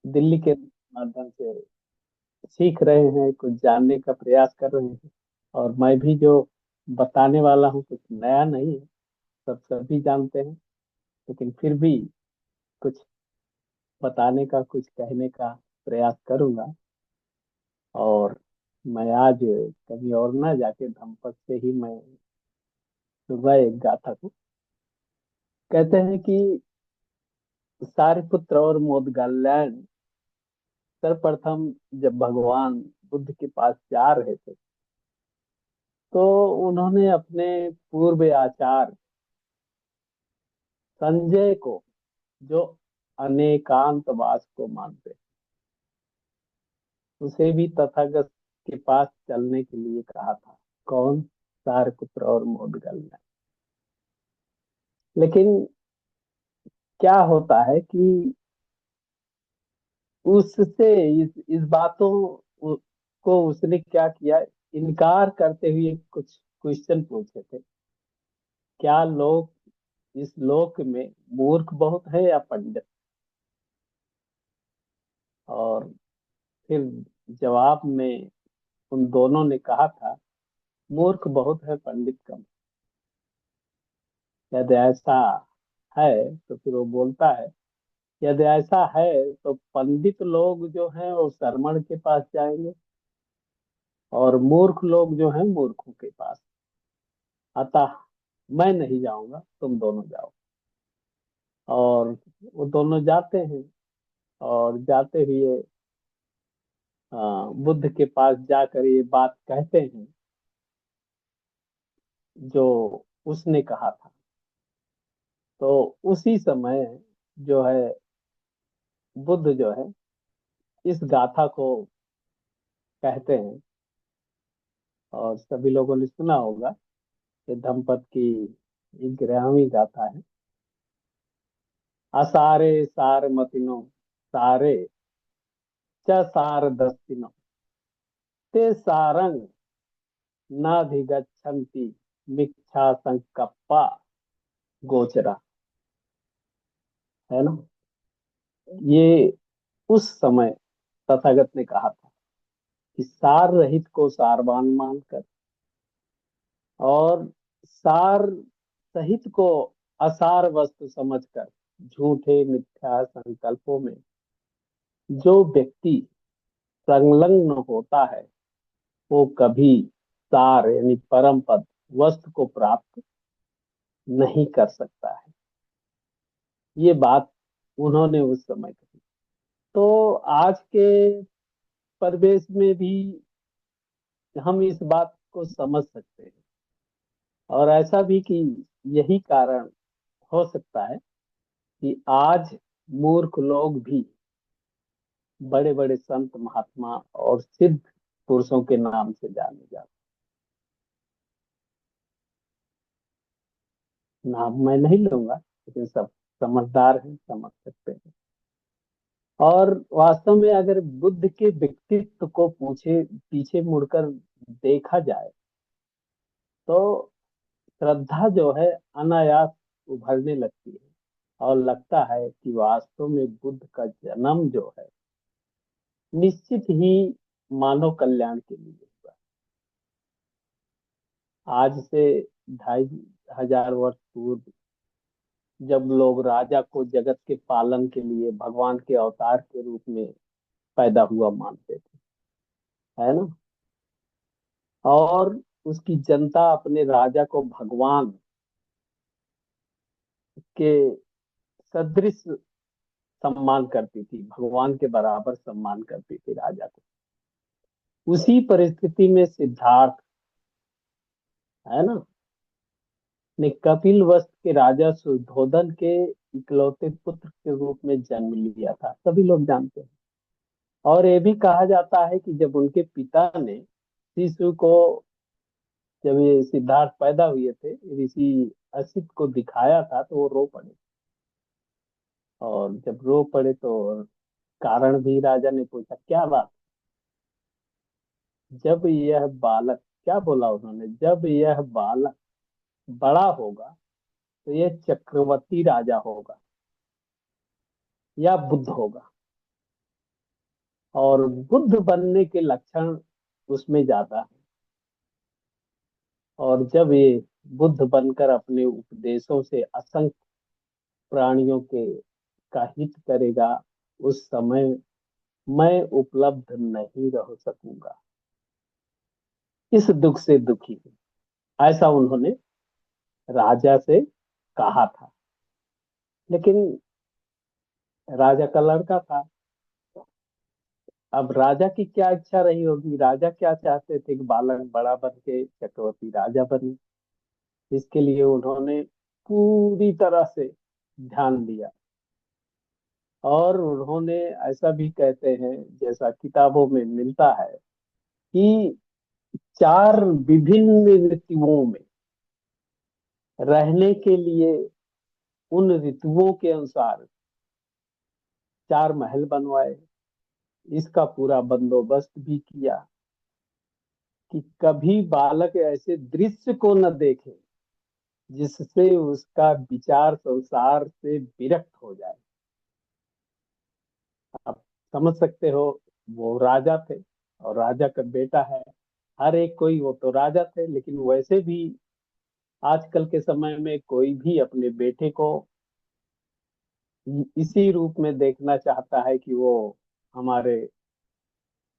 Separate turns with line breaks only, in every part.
दिल्ली के माध्यम से सीख रहे हैं, कुछ जानने का प्रयास कर रहे हैं। और मैं भी जो बताने वाला हूँ कुछ नया नहीं है, सब सभी जानते हैं। लेकिन फिर भी कुछ बताने का, कुछ कहने का प्रयास करूंगा। और मैं आज कहीं और ना जाके धमपत से ही मैं सुबह एक गाथा को कहते हैं कि सारिपुत्र और मोदगल्यांड सर्वप्रथम जब भगवान बुद्ध के पास जा रहे थे, तो उन्होंने अपने पूर्व आचार्य संजय को, जो अनेकांतवास को मानते हैं, उसे भी तथागत के पास चलने के लिए कहा था। कौन? सारपुत्र और मोदगल ने। लेकिन क्या होता है कि उससे इस बातों को उसने क्या किया, इनकार करते हुए कुछ क्वेश्चन पूछे थे। क्या लोग इस लोक में मूर्ख बहुत है या पंडित? और फिर जवाब में उन दोनों ने कहा था, मूर्ख बहुत है, पंडित कम। यदि ऐसा है तो फिर वो बोलता है, यदि ऐसा है तो पंडित लोग जो हैं वो श्रमण के पास जाएंगे, और मूर्ख लोग जो हैं मूर्खों के पास। अतः मैं नहीं जाऊंगा, तुम दोनों जाओ। और वो दोनों जाते हैं, और जाते हुए बुद्ध के पास जाकर ये बात कहते हैं जो उसने कहा था। तो उसी समय जो है, बुद्ध जो है इस गाथा को कहते हैं। और सभी लोगों ने सुना होगा, ये धम्पत की 11वीं गाथा है। असारे सार मतिनो सारे च सार दस्तिनो ते सारंग नाधिगच्छन्ति मिच्छा संकप्पा गोचरा। है ना? ये उस समय तथागत ने कहा था कि सार रहित को सारवान मानकर, और सार सहित को असार वस्तु समझकर, झूठे मिथ्या संकल्पों में जो व्यक्ति संलग्न होता है, वो कभी सार यानी परम पद वस्तु को प्राप्त नहीं कर सकता है। ये बात उन्होंने उस समय कही। तो आज के परिवेश में भी हम इस बात को समझ सकते हैं। और ऐसा भी कि यही कारण हो सकता है कि आज मूर्ख लोग भी बड़े बड़े संत महात्मा और सिद्ध पुरुषों के नाम से जाने जाते हैं। नाम मैं नहीं लूंगा, लेकिन सब समझदार हैं, समझ सकते हैं। और वास्तव में अगर बुद्ध के व्यक्तित्व को पूछे पीछे मुड़कर देखा जाए, तो श्रद्धा जो है अनायास उभरने लगती है। और लगता है कि वास्तव में बुद्ध का जन्म जो है निश्चित ही मानव कल्याण के लिए हुआ। आज से 2500 वर्ष पूर्व जब लोग राजा को जगत के पालन के लिए भगवान के अवतार के रूप में पैदा हुआ मानते थे, है ना? और उसकी जनता अपने राजा को भगवान के सदृश सम्मान करती थी, भगवान के बराबर सम्मान करती थी राजा को। उसी परिस्थिति में सिद्धार्थ, है ना, ने कपिल वस्तु के राजा सुद्धोधन के इकलौते पुत्र के रूप में जन्म लिया था, सभी लोग जानते हैं। और ये भी कहा जाता है कि जब उनके पिता ने शिशु को, जब ये सिद्धार्थ पैदा हुए थे, ऋषि असित को दिखाया था, तो वो रो पड़े। और जब रो पड़े तो कारण भी राजा ने पूछा, क्या बात? जब यह बालक, क्या बोला उन्होंने, जब यह बालक बड़ा होगा तो यह चक्रवर्ती राजा होगा या बुद्ध होगा। और बुद्ध बनने के लक्षण उसमें ज्यादा है। और जब ये बुद्ध बनकर अपने उपदेशों से असंख्य प्राणियों के का हित करेगा, उस समय मैं उपलब्ध नहीं रह सकूंगा, इस दुख से दुखी हूं। ऐसा उन्होंने राजा से कहा था। लेकिन राजा का लड़का था। अब राजा की क्या इच्छा रही होगी, राजा क्या चाहते थे कि बालक बड़ा बन के चक्रवर्ती राजा बने। इसके लिए उन्होंने पूरी तरह से ध्यान दिया। और उन्होंने, ऐसा भी कहते हैं, जैसा किताबों में मिलता है, कि 4 विभिन्न ऋतुओं में रहने के लिए उन ऋतुओं के अनुसार 4 महल बनवाए। इसका पूरा बंदोबस्त भी किया कि कभी बालक ऐसे दृश्य को न देखे जिससे उसका विचार संसार से विरक्त हो जाए। आप समझ सकते हो, वो राजा थे और राजा का बेटा है। हर एक कोई, वो तो राजा थे, लेकिन वैसे भी आजकल के समय में कोई भी अपने बेटे को इसी रूप में देखना चाहता है कि वो हमारे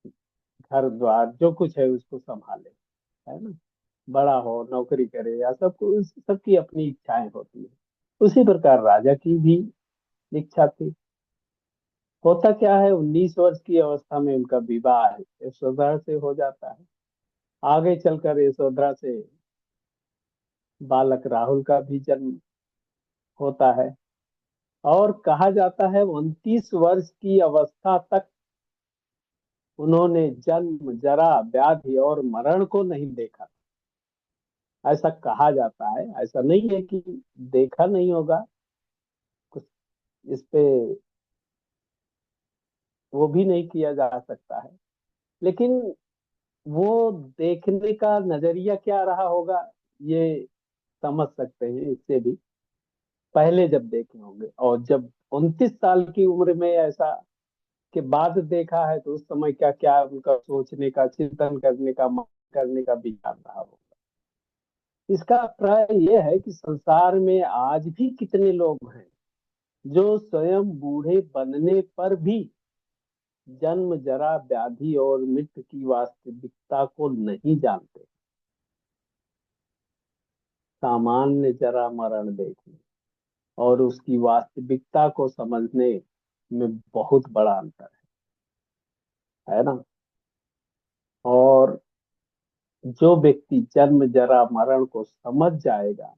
घर द्वार जो कुछ है उसको संभाले, है ना। बड़ा हो, नौकरी करे, या सबको, सबकी अपनी इच्छाएं होती है। उसी प्रकार राजा की भी इच्छा थी। होता क्या है, 19 वर्ष की अवस्था में उनका विवाह यशोधरा से हो जाता है। आगे चलकर यशोधरा से बालक राहुल का भी जन्म होता है। और कहा जाता है 29 वर्ष की अवस्था तक उन्होंने जन्म, जरा, व्याधि और मरण को नहीं देखा। ऐसा कहा जाता है, ऐसा नहीं है कि देखा नहीं होगा। कुछ इस पे वो भी नहीं किया जा सकता है। लेकिन वो देखने का नजरिया क्या रहा होगा, ये समझ सकते हैं इससे भी। पहले जब देखे होंगे, और जब 29 साल की उम्र में ऐसा के बाद देखा है, तो उस समय क्या क्या उनका सोचने का, चिंतन करने का, मन करने का विचार रहा होगा। इसका अभिप्राय यह है कि संसार में आज भी कितने लोग हैं जो स्वयं बूढ़े बनने पर भी जन्म, जरा, व्याधि और मृत्यु की वास्तविकता को नहीं जानते। सामान्य जरा मरण देखने और उसकी वास्तविकता को समझने में बहुत बड़ा अंतर है ना। और जो व्यक्ति जन्म, जरा, मरण को समझ जाएगा,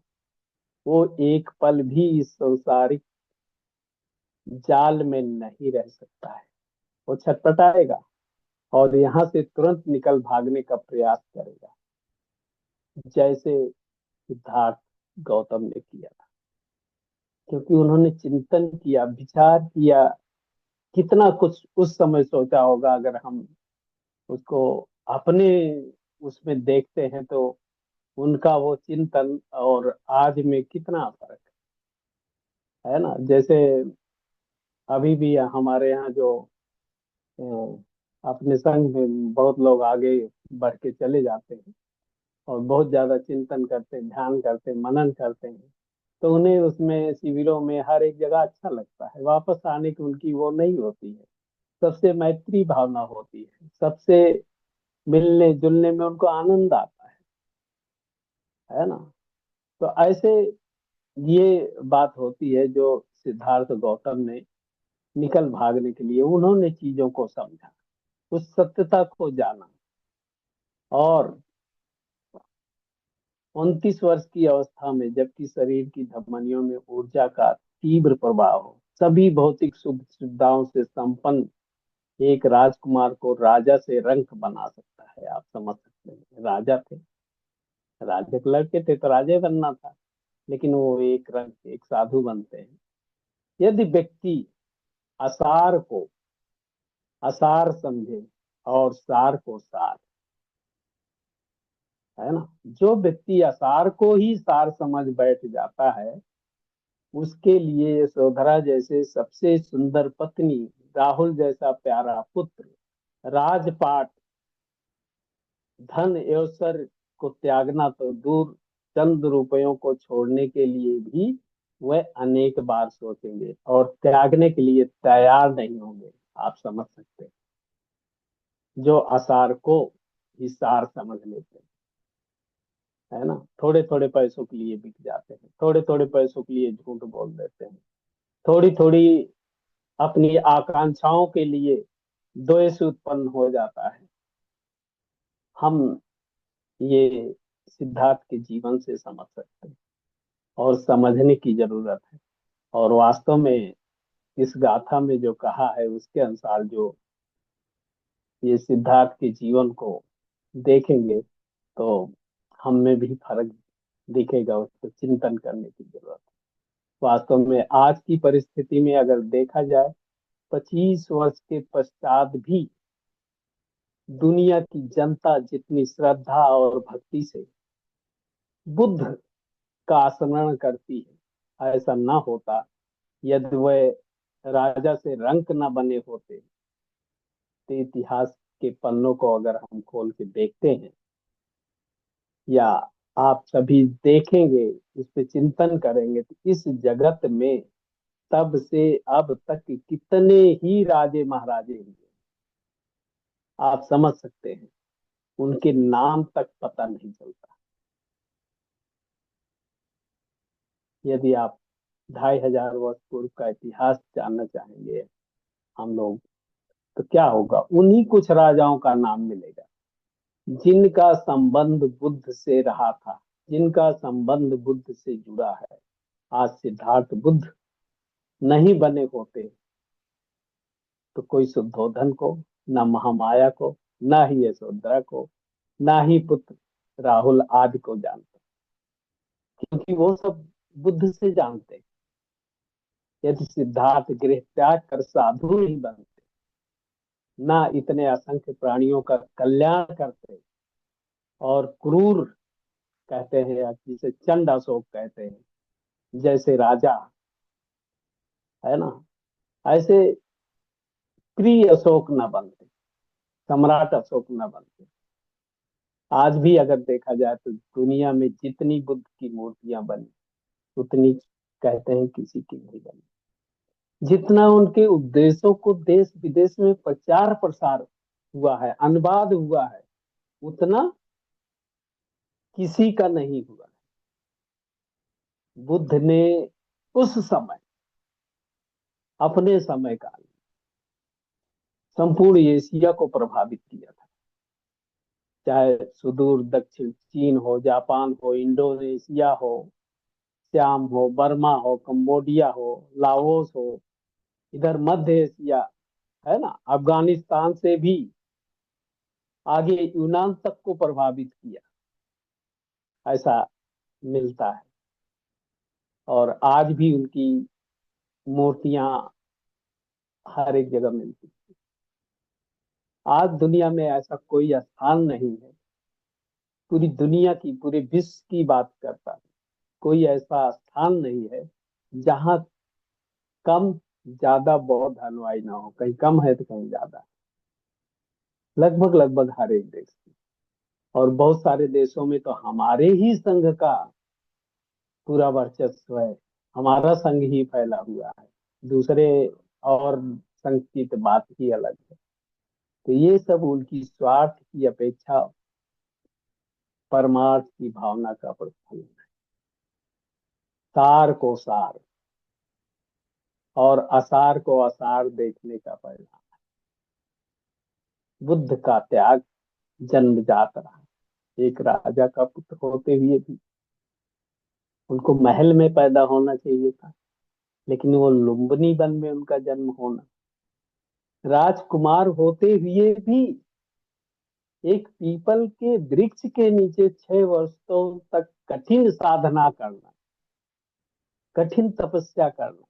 वो एक पल भी इस संसारिक जाल में नहीं रह सकता है। वो छटपटाएगा और यहाँ से तुरंत निकल भागने का प्रयास करेगा, जैसे सिद्धार्थ गौतम ने किया था। क्योंकि उन्होंने चिंतन किया, विचार किया, कितना कुछ उस समय सोचा होगा। अगर हम उसको अपने उसमें देखते हैं, तो उनका वो चिंतन और आज में कितना फर्क है ना। जैसे अभी भी हमारे यहाँ जो अपने संघ में बहुत लोग आगे बढ़ के चले जाते हैं और बहुत ज्यादा चिंतन करते हैं, ध्यान करते हैं, मनन करते हैं, तो उन्हें उसमें शिविरों में हर एक जगह अच्छा लगता है। वापस आने की उनकी वो नहीं होती है। सबसे मैत्री भावना होती है, सबसे मिलने जुलने में उनको आनंद आता है ना। तो ऐसे ये बात होती है जो सिद्धार्थ गौतम ने निकल भागने के लिए, उन्होंने चीजों को समझा, उस सत्यता को जाना। और 29 वर्ष की अवस्था में, जबकि शरीर की धमनियों में ऊर्जा का तीव्र प्रवाह हो, सभी भौतिक सुख सुविधाओं से संपन्न एक राजकुमार को राजा से रंक बना सकता है। आप समझ सकते हैं, राजा थे, राजा के लड़के थे, तो राजा बनना था। लेकिन वो एक रंग, एक साधु बनते हैं। यदि व्यक्ति असार को असार समझे और सार को सार, है ना। जो व्यक्ति असार को ही सार समझ बैठ जाता है, उसके लिए यशोधरा जैसे सबसे सुंदर पत्नी, राहुल जैसा प्यारा पुत्र राजपाट, धन ऐश्वर्य को त्यागना तो दूर, चंद रुपयों को छोड़ने के लिए भी वह अनेक बार सोचेंगे और त्यागने के लिए तैयार नहीं होंगे। आप समझ सकते हैं, जो आसार को हिसार समझ लेते हैं, है ना। थोड़े थोड़े पैसों के लिए बिक जाते हैं, थोड़े थोड़े पैसों के लिए झूठ बोल देते हैं, थोड़ी थोड़ी अपनी आकांक्षाओं के लिए द्वेष उत्पन्न हो जाता है। हम ये सिद्धार्थ के जीवन से समझ सकते हैं और समझने की जरूरत है। और वास्तव में इस गाथा में जो कहा है उसके अनुसार जो ये सिद्धार्थ के जीवन को देखेंगे तो हम में भी फर्क दिखेगा, उसको चिंतन करने की जरूरत है। वास्तव में आज की परिस्थिति में अगर देखा जाए, 25 वर्ष के पश्चात भी दुनिया की जनता जितनी श्रद्धा और भक्ति से बुद्ध का स्मरण करती है, ऐसा न होता यदि वह राजा से रंक न बने होते। तो इतिहास के पन्नों को अगर हम खोल के देखते हैं या आप सभी देखेंगे, इस पे चिंतन करेंगे, तो इस जगत में तब से अब तक कितने ही राजे महाराजे हुए, आप समझ सकते हैं। उनके नाम तक पता नहीं चलता। यदि आप 2500 वर्ष पूर्व का इतिहास जानना चाहेंगे हम लोग, तो क्या होगा, उन्हीं कुछ राजाओं का नाम मिलेगा जिनका संबंध बुद्ध से रहा था, जिनका संबंध बुद्ध से जुड़ा है। आज सिद्धार्थ बुद्ध नहीं बने होते तो कोई शुद्धोधन को, न महामाया को, न ही यशोधरा को, न ही पुत्र राहुल आदि को जानते, क्योंकि वो सब बुद्ध से जानते। यदि सिद्धार्थ गृह त्याग कर साधु नहीं बनते, ना इतने असंख्य प्राणियों का कल्याण करते और क्रूर कहते हैं या जिसे चंड अशोक कहते हैं जैसे राजा, है ना, ऐसे प्रिय अशोक न बनते, सम्राट अशोक न बनते। आज भी अगर देखा जाए तो दुनिया में जितनी बुद्ध की मूर्तियां बनी उतनी कहते हैं किसी की नहीं बनी। जितना उनके उपदेशों को देश विदेश में प्रचार प्रसार हुआ है, अनुवाद हुआ है, उतना किसी का नहीं हुआ। बुद्ध ने उस समय, अपने समय काल में संपूर्ण एशिया को प्रभावित किया था। चाहे सुदूर दक्षिण चीन हो, जापान हो, इंडोनेशिया हो, श्याम हो, बर्मा हो, कंबोडिया हो, लाओस हो, इधर मध्य एशिया, है ना, अफगानिस्तान से भी आगे यूनान तक को प्रभावित किया, ऐसा मिलता है। और आज भी उनकी मूर्तियां हर एक जगह मिलती है। आज दुनिया में ऐसा कोई स्थान नहीं है, पूरी दुनिया की, पूरे विश्व की बात करता है, कोई ऐसा स्थान नहीं है जहां कम ज्यादा बौद्ध अनुयायी ना हो। कहीं कम है तो कहीं ज्यादा, लगभग लगभग हर एक देश में। और बहुत सारे देशों में तो हमारे ही संघ का पूरा वर्चस्व है, हमारा संघ ही फैला हुआ है, दूसरे और संघ की तो बात ही अलग है। तो ये सब उनकी स्वार्थ की अपेक्षा परमार्थ की भावना का प्रतिफल है। सार को सार और असार को असार देखने का परिणाम। बुद्ध का त्याग जन्मजात रहा। एक राजा का पुत्र होते हुए भी उनको महल में पैदा होना चाहिए था, लेकिन वो लुम्बिनी वन में उनका जन्म होना। राजकुमार होते हुए भी एक पीपल के वृक्ष के नीचे 6 वर्षों तक कठिन साधना करना, कठिन तपस्या करना,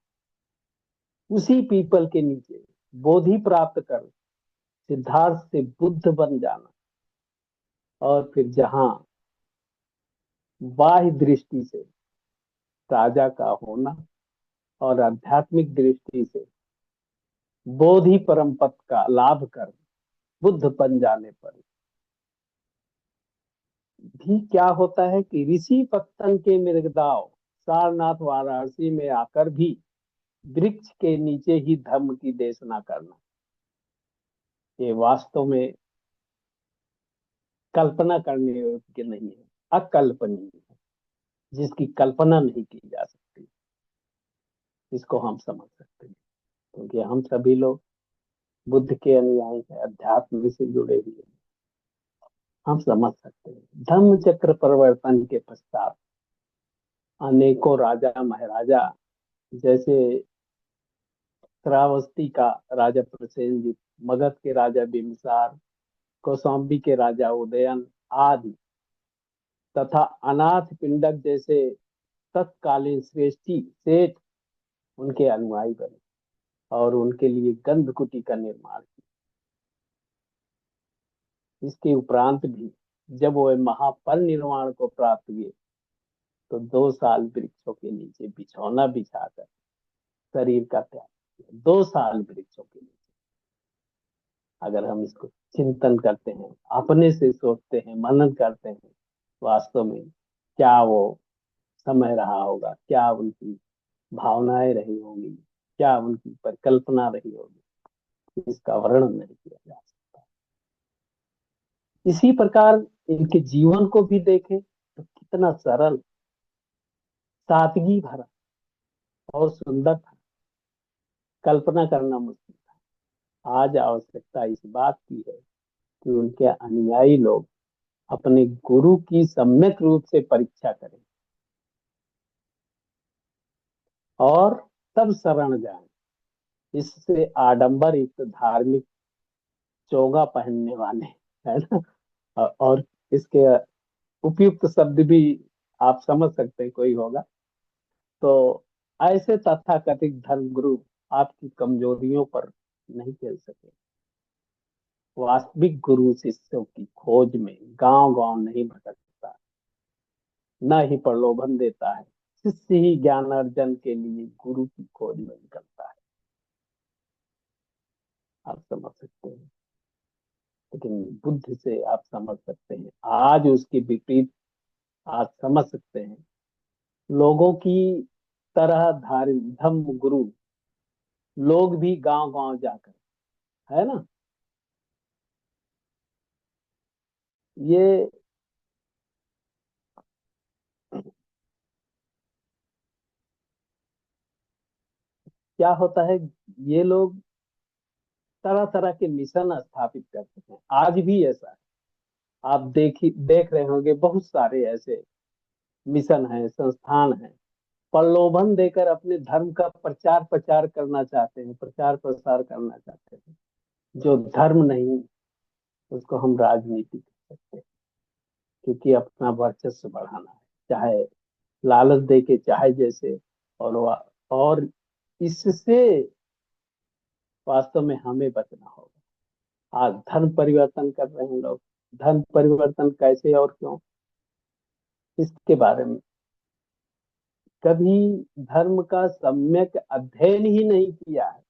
उसी पीपल के नीचे बोधि प्राप्त कर सिद्धार्थ से बुद्ध बन जाना, और फिर जहां बाह्य दृष्टि से राजा का होना और आध्यात्मिक दृष्टि से बोधि परम पद का लाभ कर बुद्ध बन जाने पर भी क्या होता है कि ऋषि पत्तन के मृगदाव सारनाथ वाराणसी में आकर भी वृक्ष के नीचे ही धर्म की देशना करना, ये वास्तव में कल्पना करने योग्य नहीं है, अकल्पनीय है, जिसकी कल्पना नहीं की जा सकती। इसको हम समझ सकते हैं क्योंकि हम सभी लोग बुद्ध के अनुयायी हैं, अध्यात्म से जुड़े हुए हैं। हम समझ सकते हैं धम्म चक्र परिवर्तन के पश्चात अनेकों राजा महाराजा, जैसे श्रावस्ती का राजा प्रसेनजित, मगध के राजा बिंबिसार, कौशाम्बी के राजा उदयन आदि, तथा अनाथ पिंडक जैसे तत्कालीन श्रेष्ठी सेठ उनके अनुयायी बने और उनके लिए गंधकुटी का निर्माण किया। इसके उपरांत भी जब वह महापरिनिर्वाण को प्राप्त हुए तो 2 साल वृक्षों के नीचे बिछौना बिछाकर शरीर का त्याग किया। 2 साल वृक्षों के नीचे। अगर हम इसको चिंतन करते हैं, अपने से सोचते हैं, मनन करते हैं, वास्तव में क्या वो समय रहा होगा, क्या उनकी भावनाएं रही होंगी, क्या उनकी परिकल्पना रही होगी, इसका वर्णन नहीं किया जा सकता। इसी प्रकार इनके जीवन को भी देखें तो कितना सरल, सादगी भरा और सुंदर था, कल्पना करना मुश्किल था। आज आवश्यकता इस बात की है कि उनके अनुयायी लोग अपने गुरु की सम्यक रूप से परीक्षा करें और तब शरण जाएं। इससे आडंबर युक्त धार्मिक चोगा पहनने वाले, है ना, और इसके उपयुक्त शब्द भी आप समझ सकते हैं कोई होगा, तो ऐसे तथाकथित धर्म गुरु आपकी कमजोरियों पर नहीं खेल सके। वास्तविक गुरु शिष्यों की खोज में गांव गांव नहीं भटकता, न ही प्रलोभन देता है। शिष्य ही ज्ञान अर्जन के लिए गुरु की खोज में निकलता है। आप समझ सकते हैं, लेकिन बुद्ध से आप समझ सकते हैं, आज उसके विपरीत आज समझ सकते हैं लोगों की तरह धार्मिक धम्म गुरु लोग भी गांव गांव जाकर, है ना, ये क्या होता है, ये लोग तरह तरह के मिशन स्थापित करते हैं। आज भी ऐसा है, आप देख रहे होंगे बहुत सारे ऐसे मिशन हैं, संस्थान हैं, प्रलोभन देकर अपने धर्म का प्रचार प्रचार करना चाहते हैं, प्रचार प्रसार करना चाहते हैं। जो धर्म नहीं, उसको हम राजनीति कह सकते हैं, क्योंकि अपना वर्चस्व बढ़ाना है, चाहे लालच दे के, चाहे जैसे, और इससे वास्तव में हमें बचना होगा। आज धर्म परिवर्तन कर रहे हैं लोग। धर्म परिवर्तन कैसे और क्यों, इसके बारे में कभी धर्म का सम्यक अध्ययन ही नहीं किया है।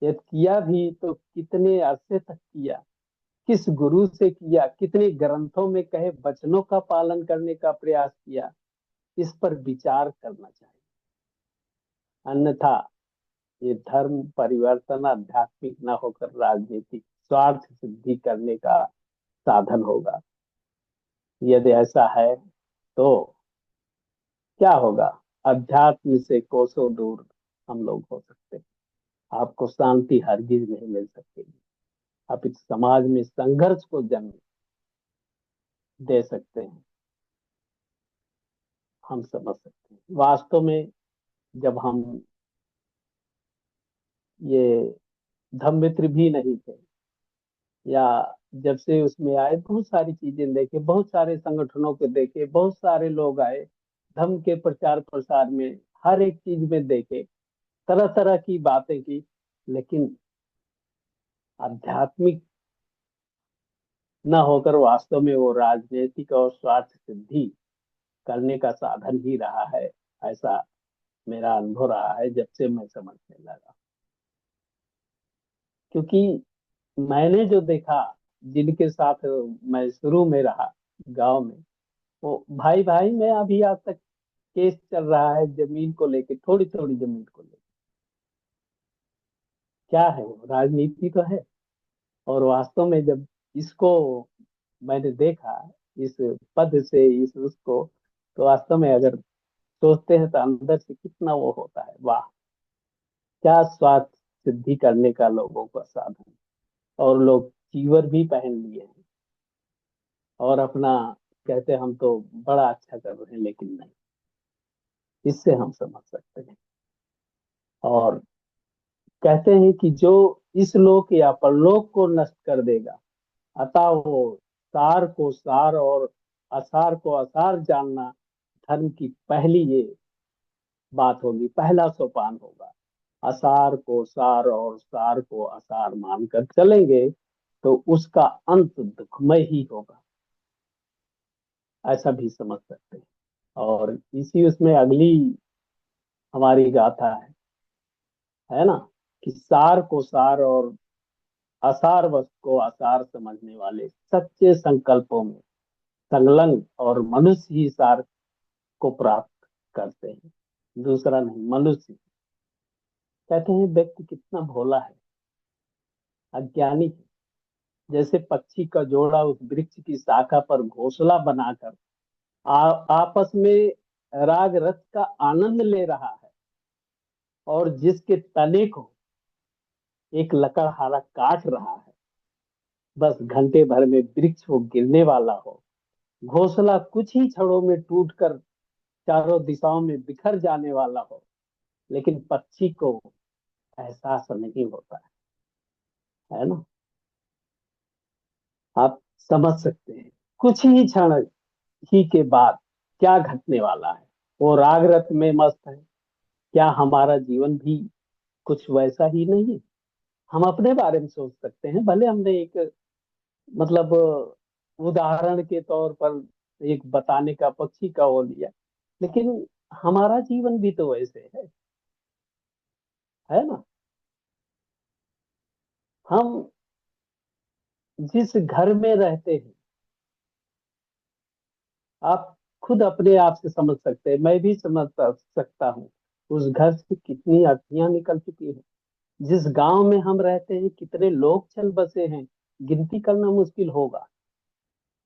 यदि किया भी तो कितने अरसे तक किया, किस गुरु से किया, कितने ग्रंथों में कहे वचनों का पालन करने का प्रयास किया, इस पर विचार करना चाहिए। अन्यथा ये धर्म परिवर्तन आध्यात्मिक न होकर राजनीतिक स्वार्थ सिद्धि करने का साधन होगा। यदि ऐसा है तो क्या होगा, अध्यात्म से कोसों दूर हम लोग हो सकते हैं। आपको शांति हरगिज नहीं मिल सकेगी। आप इस समाज में संघर्ष को जन्म दे सकते हैं। हम समझ सकते हैं वास्तव में, जब हम ये धम्मित्र भी नहीं थे, या जब से उसमें आए, बहुत सारी चीजें देखे, बहुत सारे संगठनों के देखे, बहुत सारे लोग आए धर्म के प्रचार प्रसार में, हर एक चीज में देखे, तरह तरह की बातें की, लेकिन आध्यात्मिक न होकर वास्तव में वो राजनीतिक और स्वार्थ सिद्धि करने का साधन ही रहा है। ऐसा मेरा अनुभव रहा है जब से मैं समझने लगा। क्योंकि मैंने जो देखा, जिनके साथ मैं शुरू में रहा गांव में, वो भाई भाई में अभी आज तक केस चल रहा है जमीन को लेके, थोड़ी थोड़ी जमीन को लेके। क्या है वो, राजनीति तो है। और वास्तव में जब इसको मैंने देखा, इस पद से इस उसको, तो वास्तव में अगर सोचते हैं तो अंदर से कितना वो होता है, वाह, क्या स्वार्थ सिद्धि करने का लोगों का साधन। और लोग चीवर भी पहन लिए हैं और अपना कहते हैं हम तो बड़ा अच्छा कर रहे हैं, लेकिन नहीं। इससे हम समझ सकते हैं। और कहते हैं कि जो इस लोक या परलोक को नष्ट कर देगा, अतः वो सार को सार और असार को असार जानना धर्म की पहली ये बात होगी, पहला सोपान होगा। असार को सार और सार को असार मानकर चलेंगे तो उसका अंत दुखमय ही होगा। ऐसा भी समझ सकते हैं। और इसी उसमें अगली हमारी गाथा है ना, कि सार को सार और असार वस्तु को असार समझने वाले सच्चे संकल्पों में संलग्न और मनुष्य ही सार को प्राप्त करते हैं, दूसरा नहीं, मनुष्य। कहते हैं व्यक्ति कितना भोला है, अज्ञानी है। जैसे पक्षी का जोड़ा उस वृक्ष की शाखा पर घोंसला बनाकर आपस में राग रस का आनंद ले रहा है, और जिसके तने को एक लकड़हारा काट रहा है, बस घंटे भर में वृक्ष वो गिरने वाला हो, घोंसला कुछ ही क्षणों में टूटकर चारों दिशाओं में बिखर जाने वाला हो, लेकिन पक्षी को एहसास नहीं होता है ना। आप समझ सकते हैं कुछ ही क्षण ही के बाद क्या घटने वाला है। वो राग रस में मस्त है। क्या हमारा जीवन भी कुछ वैसा ही नहीं है? हम अपने बारे में सोच सकते हैं, भले हमने एक मतलब उदाहरण के तौर पर एक बताने का पक्षी का वो लिया, लेकिन हमारा जीवन भी तो वैसे है ना। हम जिस घर में रहते हैं, आप खुद अपने आप से समझ सकते हैं, मैं भी समझ सकता हूँ, उस घर से कितनी अर्थियां निकल चुकी हैं। जिस गांव में हम रहते हैं कितने लोग चल बसे हैं, गिनती करना मुश्किल होगा।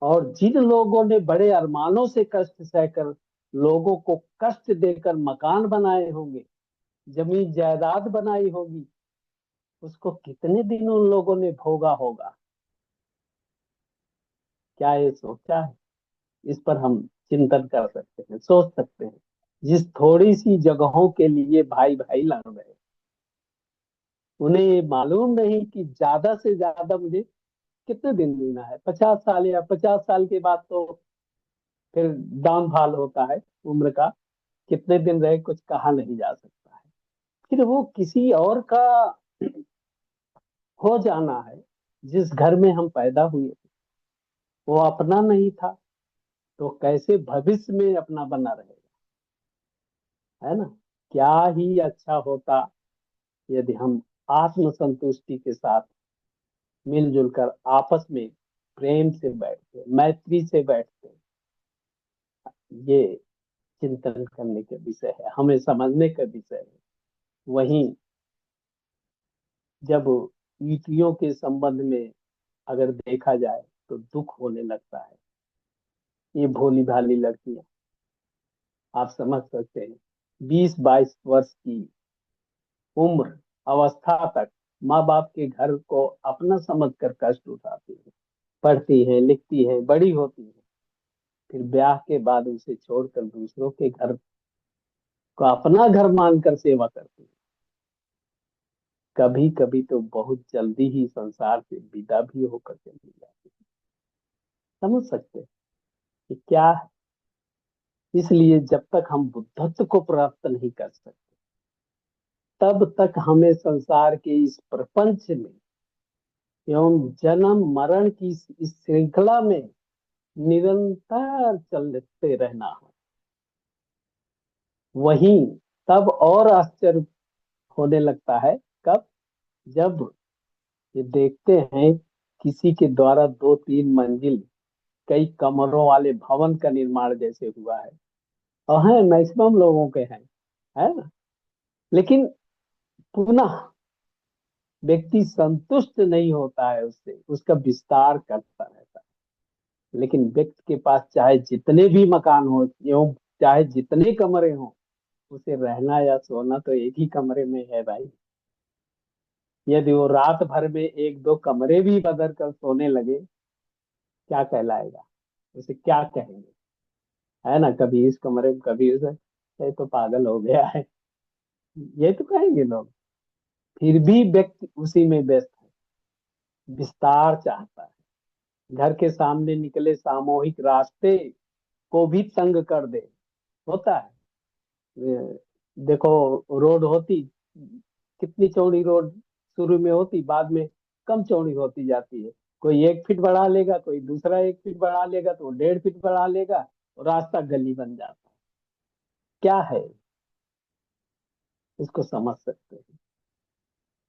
और जिन लोगों ने बड़े अरमानों से कष्ट सहकर लोगों को कष्ट देकर मकान बनाए होंगे, जमीन जायदाद बनाई होगी, उसको कितने दिन उन लोगों ने भोगा होगा। क्या ये सोचा है? इस पर हम चिंतन कर सकते हैं, सोच सकते हैं। जिस थोड़ी सी जगहों के लिए भाई भाई लड़ रहे, उन्हें ये मालूम नहीं कि ज्यादा से ज्यादा मुझे कितने दिन जीना है, 50 साल, या 50 साल के बाद तो फिर डाउनफॉल होता है उम्र का। कितने दिन रहे कुछ कहा नहीं जा सकता है। फिर वो किसी और का हो जाना है। जिस घर में हम पैदा हुए वो अपना नहीं था, तो कैसे भविष्य में अपना बना रहेगा, है ना। क्या ही अच्छा होता यदि हम आत्म संतुष्टि के साथ मिलजुल कर आपस में प्रेम से बैठते, मैत्री से बैठते। ये चिंतन करने के विषय है, हमें समझने का विषय है। वहीं जब युतियों के संबंध में अगर देखा जाए तो दुख होने लगता है। ये भोली भाली लड़कियां, आप समझ सकते हैं, 20-22 वर्ष की उम्र अवस्था तक माँ बाप के घर को अपना समझकर कष्ट उठाती है, पढ़ती है, लिखती है, बड़ी होती है। फिर ब्याह के बाद उसे छोड़कर दूसरों के घर को अपना घर मानकर सेवा करती है। कभी कभी तो बहुत जल्दी ही संसार से विदा भी होकर चली जाती है। समझ सकते हैं कि क्या है? इसलिए जब तक हम बुद्धत्व को प्राप्त नहीं कर सकते, तब तक हमें संसार के इस प्रपंच में एवं जन्म मरण की इस श्रृंखला में निरंतर चलते रहना है। वहीं तब और आश्चर्य होने लगता है, कब? जब ये देखते हैं किसी के द्वारा 2-3 मंजिल कई कमरों वाले भवन का निर्माण जैसे हुआ है। और है, मैक्सिमम लोगों के हैं, है ना। लेकिन पुनः व्यक्ति संतुष्ट नहीं होता है उससे, उसका विस्तार करता रहता है। लेकिन व्यक्ति के पास चाहे जितने भी मकान हो, एवं चाहे जितने कमरे हों, उसे रहना या सोना तो एक ही कमरे में है भाई। यदि वो रात भर में 1-2 कमरे भी बदल कर सोने लगे, क्या कहलाएगा, उसे क्या कहेंगे, है ना। कभी इस कमरे में, कभी उस, ये तो पागल हो गया है, ये तो कहेंगे लोग। फिर भी व्यक्ति उसी में व्यस्त है, विस्तार चाहता है। घर के सामने निकले सामूहिक रास्ते को भी तंग कर दे, होता है। देखो, रोड होती, कितनी चौड़ी रोड शुरू में होती, बाद में कम चौड़ी होती जाती है। कोई 1 फीट बढ़ा लेगा, कोई दूसरा 1 फीट बढ़ा लेगा, तो वो 1.5 फीट बढ़ा लेगा, और रास्ता गली बन जाता है। क्या है, इसको समझ सकते हैं।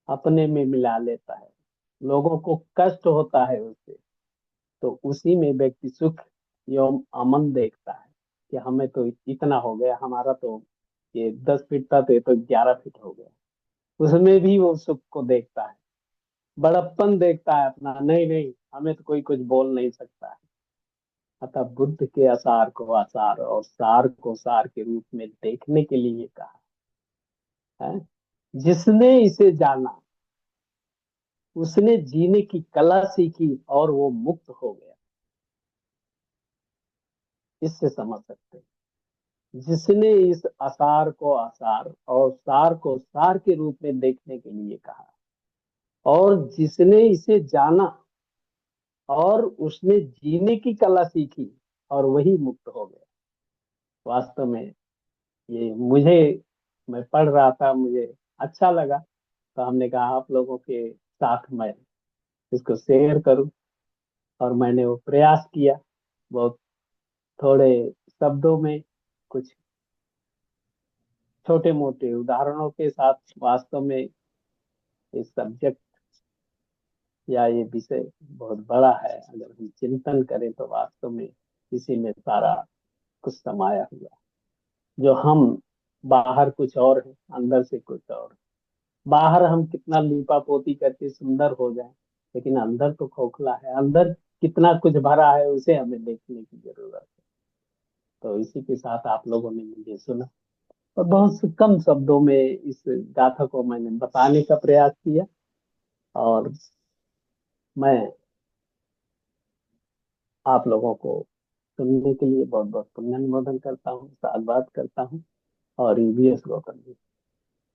अपने में मिला लेता है, लोगों को कष्ट होता है उससे, तो उसी में व्यक्ति सुख एवं अमन देखता है कि हमें तो इतना हो गया, हमारा तो ये 10 फीट था, तो ये तो 11 फीट हो गया। उसमें भी वो सुख को देखता है, बड़प्पन देखता है अपना, नहीं नहीं, हमें तो कोई कुछ बोल नहीं सकता है। अतः बुद्ध के आसार को आसार और सार को सार के रूप में देखने के लिए कहा है। जिसने इसे जाना, उसने जीने की कला सीखी और वो मुक्त हो गया। इससे समझ सकते हैं, जिसने इस आसार को आसार और सार को सार के रूप में देखने के लिए कहा, और जिसने इसे जाना और उसने जीने की कला सीखी, और वही मुक्त हो गया। वास्तव में ये मुझे, मैं पढ़ रहा था, मुझे अच्छा लगा, तो हमने कहा आप लोगों के साथ मैं इसको शेयर करूं। और मैंने वो प्रयास किया, बहुत थोड़े शब्दों में, कुछ छोटे मोटे उदाहरणों के साथ। वास्तव में ये सब्जेक्ट या ये विषय बहुत बड़ा है, अगर हम चिंतन करें तो वास्तव में इसी में सारा कुछ समाया हुआ, जो हम बाहर कुछ और है, अंदर से कुछ और। बाहर हम कितना लीपा पोती करके सुंदर हो जाए, लेकिन अंदर तो खोखला है, अंदर कितना कुछ भरा है, उसे हमें देखने की जरूरत है। तो इसी के साथ आप लोगों ने मुझे सुना, और बहुत से कम शब्दों में इस गाथा को मैंने बताने का प्रयास किया। और मैं आप लोगों को सुनने के लिए बहुत बहुत पुण्य अनुमोदन करता हूँ, साधुवाद करता हूँ। और ईवीएस गौतम जी।